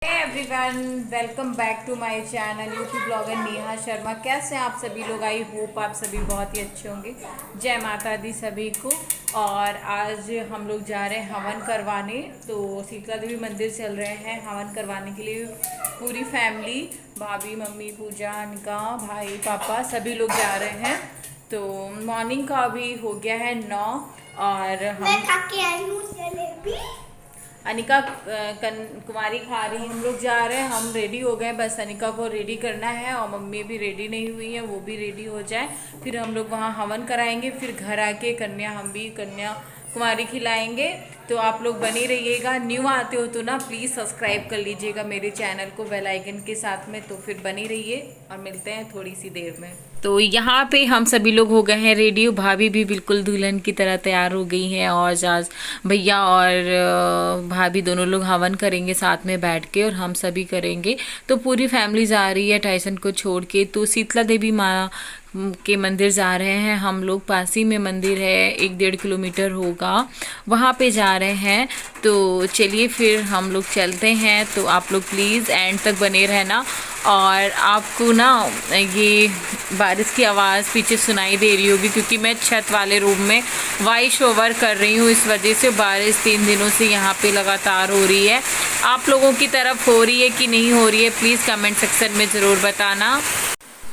Everyone, welcome back to my channel YouTube blogger Neha Sharma. कैसे हैं आप सभी लोग? आई होप आप सभी बहुत ही अच्छे होंगे। जय माता दी सभी को। और आज हम लोग जा रहे हैं हवन करवाने। तो शीतला देवी मंदिर चल रहे हैं हवन करवाने के लिए। पूरी फैमिली, भाभी, मम्मी, पूजा, अनिका, भाई, पापा सभी लोग जा रहे हैं। तो मॉर्निंग का अभी हो गया है 9 और हम अनिका कुमारी खा रही है। हम लोग जा रहे हैं, हम रेडी हो गए, बस अनिका को रेडी करना है और मम्मी भी रेडी नहीं हुई है, वो भी रेडी हो जाए। फिर हम लोग वहाँ हवन कराएंगे, फिर घर आके हम भी कन्या कुमारी खिलाएंगे। तो आप लोग बने रहिएगा। न्यू आते हो तो ना प्लीज़ सब्सक्राइब कर लीजिएगा मेरे चैनल को बेल आइकन के साथ में। तो फिर बने रहिए और मिलते हैं थोड़ी सी देर में। तो यहाँ पे हम सभी लोग हो गए हैं रेडी। भाभी भी बिल्कुल दुल्हन की तरह तैयार हो गई हैं और आज भैया और भाभी दोनों लोग हवन करेंगे साथ में बैठ के और हम सभी करेंगे। तो पूरी फैमिली जा रही है टाइसन को छोड़ के। तो शीतला देवी माँ के मंदिर जा रहे हैं हम लोग। पास ही में मंदिर है, 1-1.5 किलोमीटर होगा, वहाँ पे जा रहे हैं। तो चलिए फिर हम लोग चलते हैं। तो आप लोग प्लीज़ एंड तक बने रहना। और आपको ना ये बारिश की आवाज़ पीछे सुनाई दे रही होगी क्योंकि मैं छत वाले रूम में वॉइस ओवर कर रही हूँ। इस वजह से बारिश 3 दिनों से यहाँ पे लगातार हो रही है। आप लोगों की तरफ हो रही है कि नहीं हो रही है, प्लीज़ कमेंट सेक्शन में ज़रूर बताना।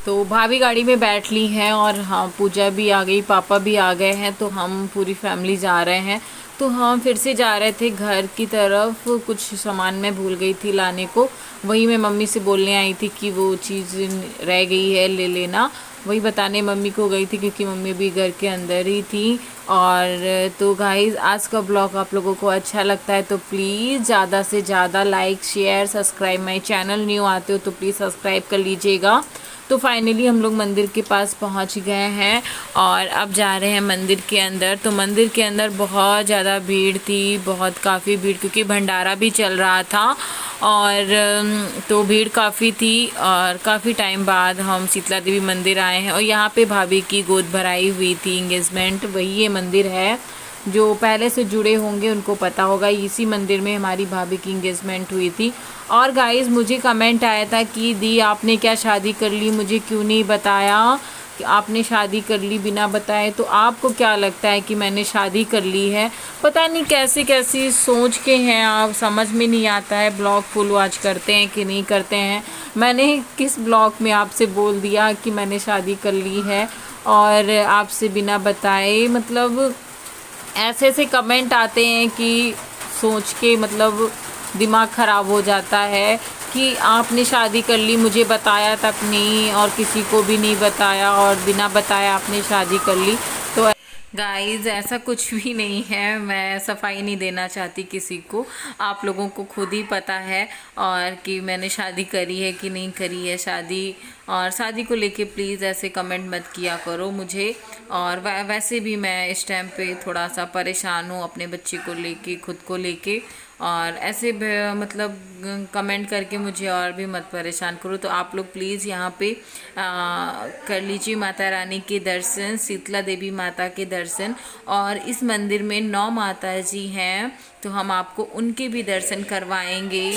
तो भाभी गाड़ी में बैठ ली हैं और हाँ, पूजा भी आ गई, पापा भी आ गए हैं। तो हम पूरी फैमिली जा रहे हैं। तो हम फिर से जा रहे थे घर की तरफ। कुछ सामान मैं भूल गई थी लाने को, वही मैं मम्मी से बोलने आई थी कि वो चीज़ रह गई है ले लेना। वही बताने मम्मी को गई थी क्योंकि मम्मी भी घर के अंदर ही थी। और तो गाइस, आज का ब्लॉग आप लोगों को अच्छा लगता है तो प्लीज़ ज़्यादा से ज़्यादा like, share, subscribe my channel. New आते हो तो प्लीज़ सब्सक्राइब कर लीजिएगा। तो फाइनली हम लोग मंदिर के पास पहुंच गए हैं और अब जा रहे हैं मंदिर के अंदर। तो मंदिर के अंदर बहुत ज़्यादा भीड़ थी, काफ़ी भीड़, क्योंकि भंडारा भी चल रहा था। और तो भीड़ काफ़ी थी और काफ़ी टाइम बाद हम शीतला देवी मंदिर आए हैं। और यहाँ पे भाभी की गोद भराई हुई थी, इंगेजमेंट। वही ये मंदिर है, जो पहले से जुड़े होंगे उनको पता होगा, इसी मंदिर में हमारी भाभी की इंगेजमेंट हुई थी। और गाइस, मुझे कमेंट आया था कि दी आपने क्या शादी कर ली, मुझे क्यों नहीं बताया कि आपने शादी कर ली बिना बताए। तो आपको क्या लगता है कि मैंने शादी कर ली है? पता नहीं कैसी कैसी सोच के हैं आप, समझ में नहीं आता है। ब्लॉग फुल वॉच करते हैं कि नहीं करते हैं? मैंने किस ब्लॉग में आपसे बोल दिया कि मैंने शादी कर ली है और आपसे बिना बताए? मतलब ऐसे ऐसे कमेंट आते हैं कि सोच के मतलब दिमाग ख़राब हो जाता है कि आपने शादी कर ली, मुझे बताया तक नहीं और किसी को भी नहीं बताया और बिना बताए आपने शादी कर ली। तो गाइस, ऐसा कुछ भी नहीं है, मैं सफाई नहीं देना चाहती किसी को। आप लोगों को खुद ही पता है और कि मैंने शादी करी है कि नहीं करी है शादी। और शादी को लेके प्लीज़ ऐसे कमेंट मत किया करो मुझे। और वैसे भी मैं इस टाइम पे थोड़ा सा परेशान हूँ अपने बच्चे को लेके, खुद को लेके। और ऐसे मतलब कमेंट करके मुझे और भी मत परेशान करो। तो आप लोग प्लीज़ यहाँ पे कर लीजिए माता रानी के दर्शन, शीतला देवी माता के दर्शन। और इस मंदिर में 9 माता जी हैं, तो हम आपको उनके भी दर्शन करवाएंगे।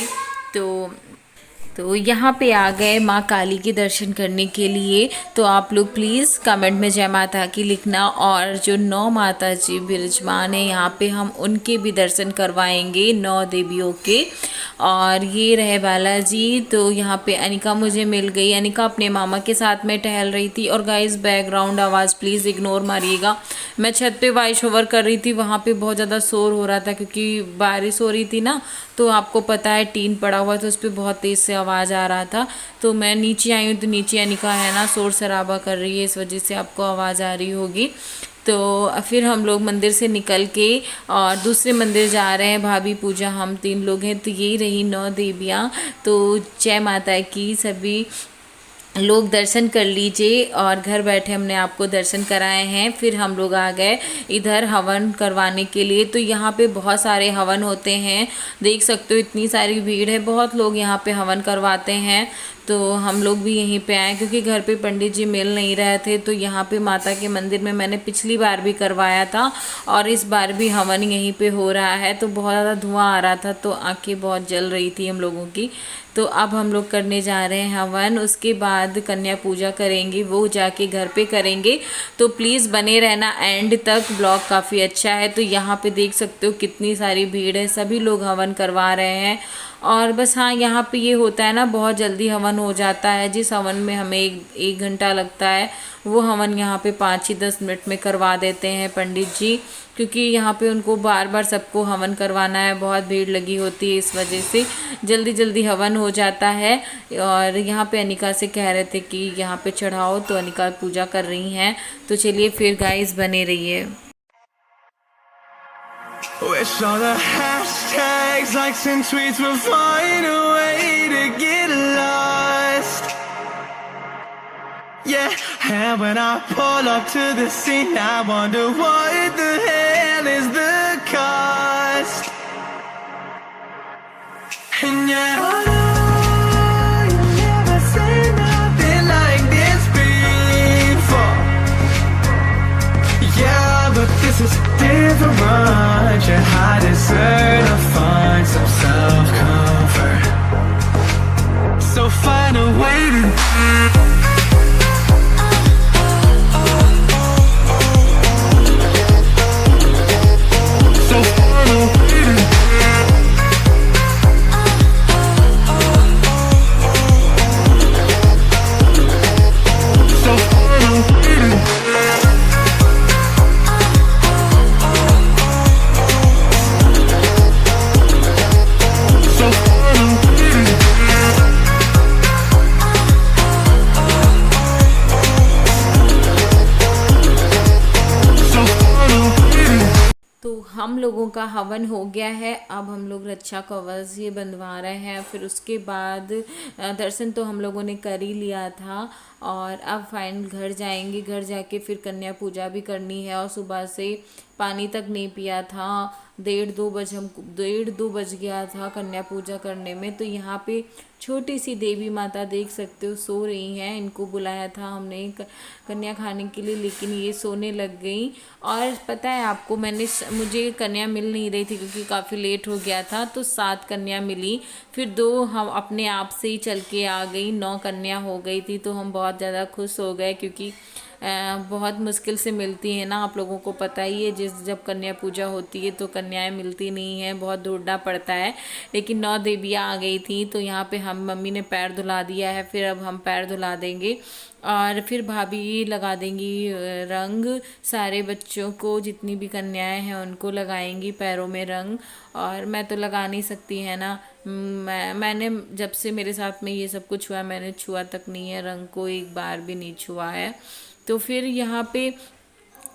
तो यहाँ पे आ गए माँ काली के दर्शन करने के लिए। तो आप लोग प्लीज़ कमेंट में जय माता की लिखना। और जो 9 माता जी विराजमान है यहाँ पे, हम उनके भी दर्शन करवाएंगे, 9 देवियों के। और ये रहे बालाजी। तो यहाँ पे अनिका मुझे मिल गई। अनिका अपने मामा के साथ में टहल रही थी। और गाइस, बैकग्राउंड आवाज़ प्लीज़ इग्नोर मारिएगा। मैं छत पे वॉइस ओवर कर रही थी, वहाँ पे बहुत ज़्यादा शोर हो रहा था क्योंकि बारिश हो रही थी ना। तो आपको पता है टीन पड़ा हुआ, तो उस पर बहुत तेज़ से आवाज़ आ रहा था। तो मैं नीचे आई हूँ, तो नीचे अनिका है ना शोर शराबा कर रही है, इस वजह से आपको आवाज़ आ रही होगी। तो फिर हम लोग मंदिर से निकल के और दूसरे मंदिर जा रहे हैं। भाभी, पूजा, हम 3 लोग हैं। तो यही रही 9 देवियाँ। तो जय माता की, सभी लोग दर्शन कर लीजिए। और घर बैठे हमने आपको दर्शन कराए हैं। फिर हम लोग आ गए इधर हवन करवाने के लिए। तो यहाँ पे बहुत सारे हवन होते हैं, देख सकते हो इतनी सारी भीड़ है, बहुत लोग यहाँ पे हवन करवाते हैं। तो हम लोग भी यहीं पे आए क्योंकि घर पे पंडित जी मिल नहीं रहे थे। तो यहाँ पे माता के मंदिर में मैंने पिछली बार भी करवाया था और इस बार भी हवन यहीं पे हो रहा है। तो बहुत ज़्यादा धुआं आ रहा था तो आंखें बहुत जल रही थी हम लोगों की। तो अब हम लोग करने जा रहे हैं हवन, उसके बाद कन्या पूजा करेंगे, वो जाके घर पे करेंगे। तो प्लीज़ बने रहना एंड तक, ब्लॉग काफ़ी अच्छा है। तो यहाँ पे देख सकते हो कितनी सारी भीड़ है, सभी लोग हवन करवा रहे हैं। और बस हाँ, यहाँ पे ये होता है ना, बहुत जल्दी हवन हो जाता है। जिस हवन में हमें एक घंटा लगता है वो हवन यहाँ पे 5 ही 10 मिनट में करवा देते हैं पंडित जी, क्योंकि यहाँ पे उनको बार बार सबको हवन करवाना है, बहुत भीड़ लगी होती है, इस वजह से जल्दी जल्दी हवन हो जाता है। और यहाँ पे अनिका से कह रहे थे कि यहाँ पे चढ़ाओ, तो अनिका पूजा कर रही हैं। तो चलिए फिर गाइस बने रहिए। Wish all the hashtags, likes and tweets will find a way to get lost. Yeah, and when I pull up to the scene, I wonder what the hell is the cost. And yeah, I know you never seen nothing like this before. Yeah, but this is different. Yeah, I deserve to find some self-comfort. So find a way to हम लोगों का हवन हो गया है। अब हम लोग रक्षा कवच ये बंधवा रहे हैं। फिर उसके बाद दर्शन तो हम लोगों ने कर ही लिया था और अब फाइनल घर जाएंगे। घर जाके फिर कन्या पूजा भी करनी है और सुबह से पानी तक नहीं पिया था। 1:30 बज गया था कन्या पूजा करने में। तो यहाँ पे छोटी सी देवी माता देख सकते हो सो रही हैं। इनको बुलाया था हमने कन्या खाने के लिए, लेकिन ये सोने लग गई। और पता है आपको, मुझे कन्या मिल नहीं रही थी क्योंकि काफ़ी लेट हो गया था। तो 7 कन्या मिली, फिर 2 हम अपने आप से ही चल के आ गई, 9 कन्या हो गई थी। तो हम बहुत ज़्यादा खुश हो गए क्योंकि बहुत मुश्किल से मिलती है ना, आप लोगों को पता ही है। जब कन्या पूजा होती है तो कन्याएं मिलती नहीं हैं, बहुत ढूंढना पड़ता है। लेकिन 9 देवियाँ आ गई थी। तो यहाँ पे हम मम्मी ने पैर धुला दिया है, फिर अब हम पैर धुला देंगे और फिर भाभी लगा देंगी रंग। सारे बच्चों को, जितनी भी कन्याएं हैं उनको लगाएंगी पैरों में रंग। और मैं तो लगा नहीं सकती है ना, मैंने जब से मेरे साथ में ये सब कुछ हुआ मैंने छुआ तक नहीं है रंग को, एक बार भी नहीं छुआ है। तो फिर यहाँ पे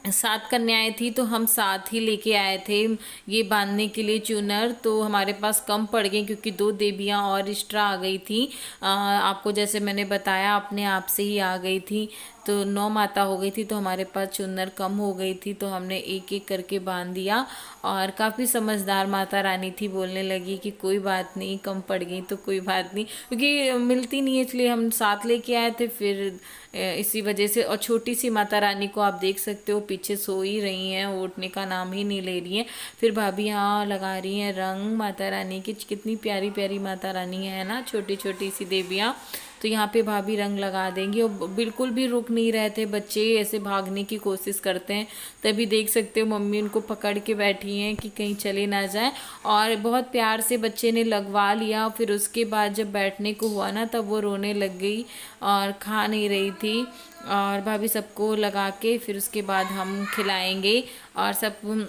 7 कन्याएं थी तो हम 7 ही लेके आए थे ये बांधने के लिए चूनर। तो हमारे पास कम पड़ गई क्योंकि 2 देवियाँ और एक्स्ट्रा आ गई थी। आपको जैसे मैंने बताया अपने आप से ही आ गई थी। तो 9 माता हो गई थी तो हमारे पास चुनर कम हो गई थी। तो हमने एक एक करके बांध दिया। और काफ़ी समझदार माता रानी थी, बोलने लगी कि कोई बात नहीं, कम पड़ गई तो कोई बात नहीं, क्योंकि मिलती नहीं है इसलिए हम 7 लेके आए थे। फिर इसी वजह से। और छोटी सी माता रानी को आप देख सकते हो पीछे सो ही रही हैं, उठने का नाम ही नहीं ले रही हैं। फिर भाभी यहाँ लगा रही हैं रंग माता रानी की। कितनी प्यारी प्यारी माता रानी है ना, छोटी छोटी सी देवियाँ। तो यहाँ पे भाभी रंग लगा देंगी। और बिल्कुल भी रुक नहीं रहे थे बच्चे, ऐसे भागने की कोशिश करते हैं। तभी देख सकते हो मम्मी उनको पकड़ के बैठी हैं कि कहीं चले ना जाए। और बहुत प्यार से बच्चे ने लगवा लिया। फिर उसके बाद जब बैठने को हुआ ना तब वो रोने लग गई और खा नहीं रही थी। और भाभी सबको लगा के फिर उसके बाद हम खिलाएंगे। और सब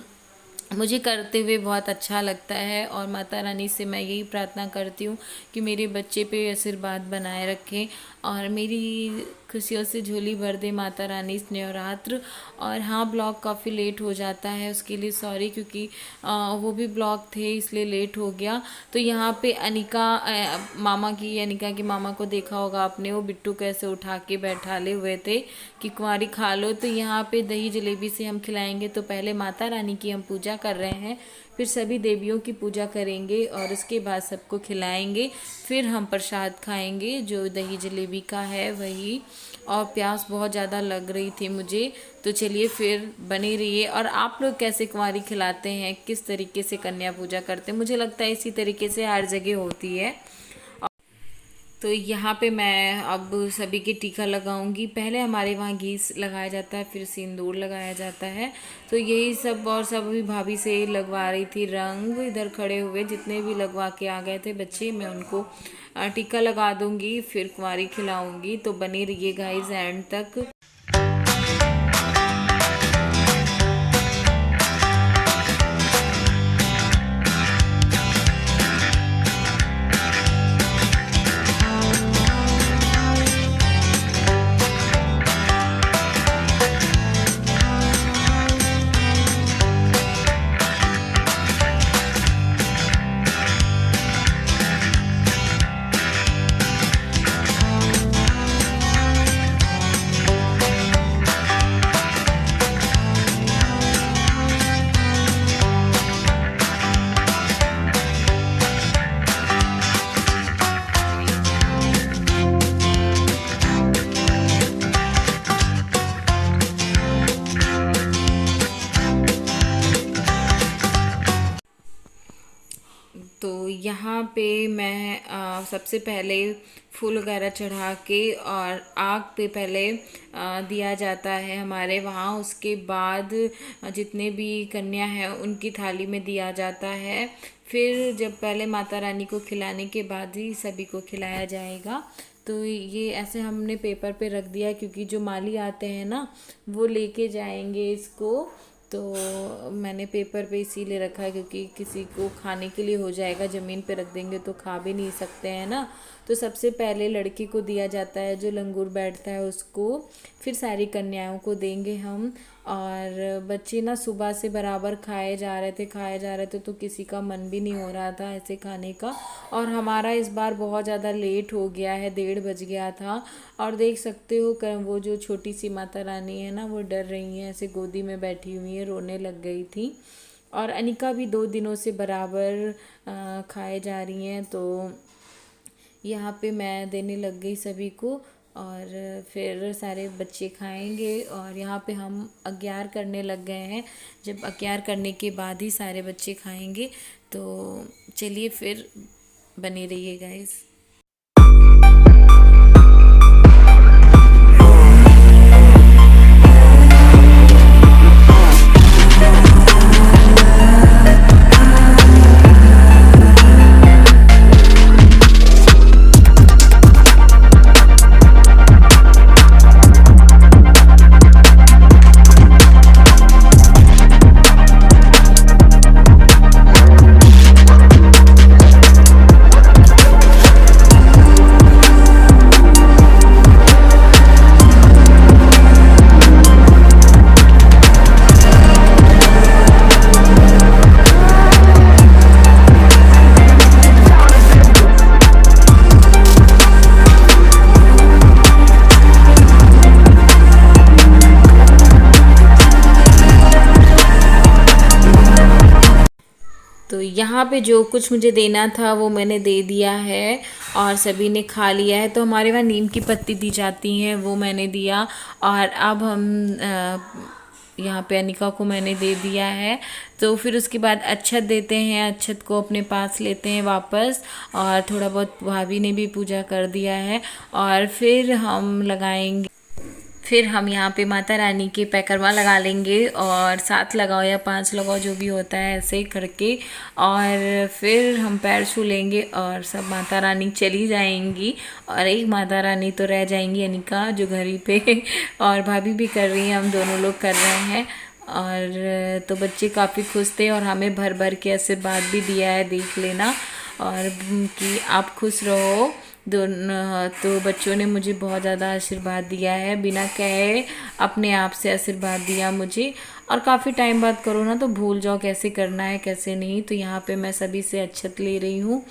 मुझे करते हुए बहुत अच्छा लगता है। और माता रानी से मैं यही प्रार्थना करती हूँ कि मेरे बच्चे पे आशीर्वाद बनाए रखें और मेरी खुशियों से झोली भर दे माता रानी इस नवरात्र। और हाँ, ब्लॉग काफ़ी लेट हो जाता है, उसके लिए सॉरी, क्योंकि वो भी ब्लॉग थे इसलिए लेट हो गया। तो यहाँ पे अनिका के मामा को देखा होगा आपने, वो बिट्टू कैसे उठा के बैठाले हुए थे कि कुंवारी खा लो। तो यहाँ पे दही जलेबी से हम खिलाएंगे। तो पहले माता रानी की हम पूजा कर रहे हैं, फिर सभी देवियों की पूजा करेंगे और उसके बाद सबको खिलाएंगे। फिर हम प्रसाद खाएंगे जो दही जलेबी का है वही। और प्यास बहुत ज़्यादा लग रही थी मुझे, तो चलिए फिर बने रहिए। और आप लोग कैसे कुंवारी खिलाते हैं, किस तरीके से कन्या पूजा करते हैं, मुझे लगता है इसी तरीके से हर जगह होती है। तो यहाँ पे मैं अब सभी के टीका लगाऊंगी। पहले हमारे वहाँ घी लगाया जाता है, फिर सिंदूर लगाया जाता है। तो यही सब, और सब अभी भाभी से लगवा रही थी रंग। इधर खड़े हुए जितने भी लगवा के आ गए थे बच्चे, मैं उनको टीका लगा दूंगी, फिर कुंवारी खिलाऊंगी। तो बने रहिए गाइस एंड तक। तो यहाँ पे मैं सबसे पहले फूल वगैरह चढ़ा के और आग पे पहले दिया जाता है हमारे वहाँ। उसके बाद जितने भी कन्या हैं उनकी थाली में दिया जाता है। फिर जब पहले माता रानी को खिलाने के बाद ही सभी को खिलाया जाएगा। तो ये ऐसे हमने पेपर पे रख दिया, क्योंकि जो माली आते हैं ना वो लेके जाएंगे इसको। तो मैंने पेपर पे इसीलिए रखा है क्योंकि किसी को खाने के लिए हो जाएगा, ज़मीन पे रख देंगे तो खा भी नहीं सकते हैं ना। तो सबसे पहले लड़की को दिया जाता है, जो लंगूर बैठता है उसको, फिर सारी कन्याओं को देंगे हम। और बच्चे ना सुबह से बराबर खाए जा रहे थे, तो किसी का मन भी नहीं हो रहा था ऐसे खाने का। और हमारा इस बार बहुत ज़्यादा लेट हो गया है, 1:30 बज गया था। और देख सकते हो वो जो छोटी सी माता रानी है ना, वो डर रही है, ऐसे गोदी में बैठी हुई है, रोने लग गई थी। और अनिका भी 2 दिनों से बराबर खाए जा रही हैं। तो यहाँ पे मैं देने लग गई सभी को, और फिर सारे बच्चे खाएंगे। और यहाँ पे हम अग्यार करने लग गए हैं। जब अग्यार करने के बाद ही सारे बच्चे खाएंगे। तो चलिए फिर बने रहिए गाइस। तो यहाँ पे जो कुछ मुझे देना था वो मैंने दे दिया है और सभी ने खा लिया है। तो हमारे वहाँ नीम की पत्ती दी जाती हैं, वो मैंने दिया। और अब हम यहाँ पे अनिका को मैंने दे दिया है। तो फिर उसके बाद अक्षत देते हैं, अक्षत को अपने पास लेते हैं वापस। और थोड़ा बहुत भाभी ने भी पूजा कर दिया है। और फिर हम लगाएंगे, फिर हम यहाँ पे माता रानी के पैकरवा लगा लेंगे, और 7 लगाओ या 5 लगाओ, जो भी होता है ऐसे ही करके। और फिर हम पैर छू लेंगे और सब माता रानी चली जाएंगी। और एक माता रानी तो रह जाएंगी, अनिका, जो घर ही पे और भाभी भी कर रही हैं, हम दोनों लोग कर रहे हैं। और तो बच्चे काफ़ी खुश थे और हमें भर भर के आशीर्वाद भी दिया है, देख लेना, और कि आप खुश रहो दोनों। तो बच्चों ने मुझे बहुत ज़्यादा आशीर्वाद दिया है, बिना कहे अपने आप से आशीर्वाद दिया मुझे। और काफ़ी टाइम बाद करो ना तो भूल जाओ कैसे करना है कैसे नहीं। तो यहाँ पे मैं सभी से अक्षत ले रही हूँ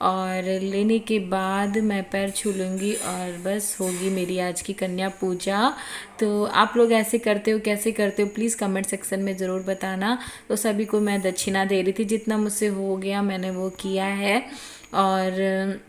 और लेने के बाद मैं पैर छू लूँगी और बस होगी मेरी आज की कन्या पूजा। तो आप लोग ऐसे करते हो, कैसे करते हो, प्लीज़ कमेंट सेक्शन में ज़रूर बताना। तो सभी को मैं दक्षिणा दे रही थी, जितना मुझसे हो गया मैंने वो किया है। और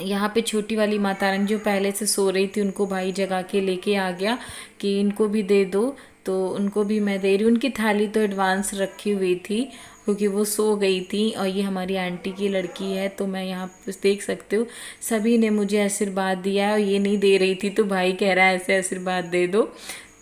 यहाँ पे छोटी वाली माता रानी जो पहले से सो रही थी उनको भाई जगा के लेके आ गया कि इनको भी दे दो, तो उनको भी मैं दे रही हूँ। उनकी थाली तो एडवांस रखी हुई थी क्योंकि वो सो गई थी। और ये हमारी आंटी की लड़की है, तो मैं यहाँ पे देख सकते हो सभी ने मुझे आशीर्वाद दिया है। और ये नहीं दे रही थी तो भाई कह रहा है ऐसे आशीर्वाद दे दो,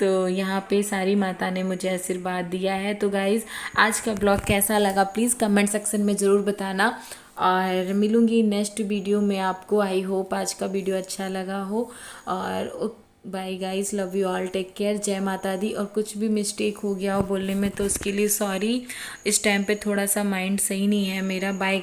तो यहाँ पे सारी माता ने मुझे आशीर्वाद दिया है। तो गाइज़ आज का ब्लॉग कैसा लगा प्लीज़ कमेंट सेक्शन में ज़रूर बताना। और मिलूँगी नेक्स्ट वीडियो में आपको। आई होप आज का वीडियो अच्छा लगा हो। और bye guys, love you all, take care, जय माता दी। और कुछ भी मिस्टेक हो गया हो बोलने में तो उसके लिए सॉरी। इस टाइम पे थोड़ा सा माइंड सही नहीं है मेरा। बाय।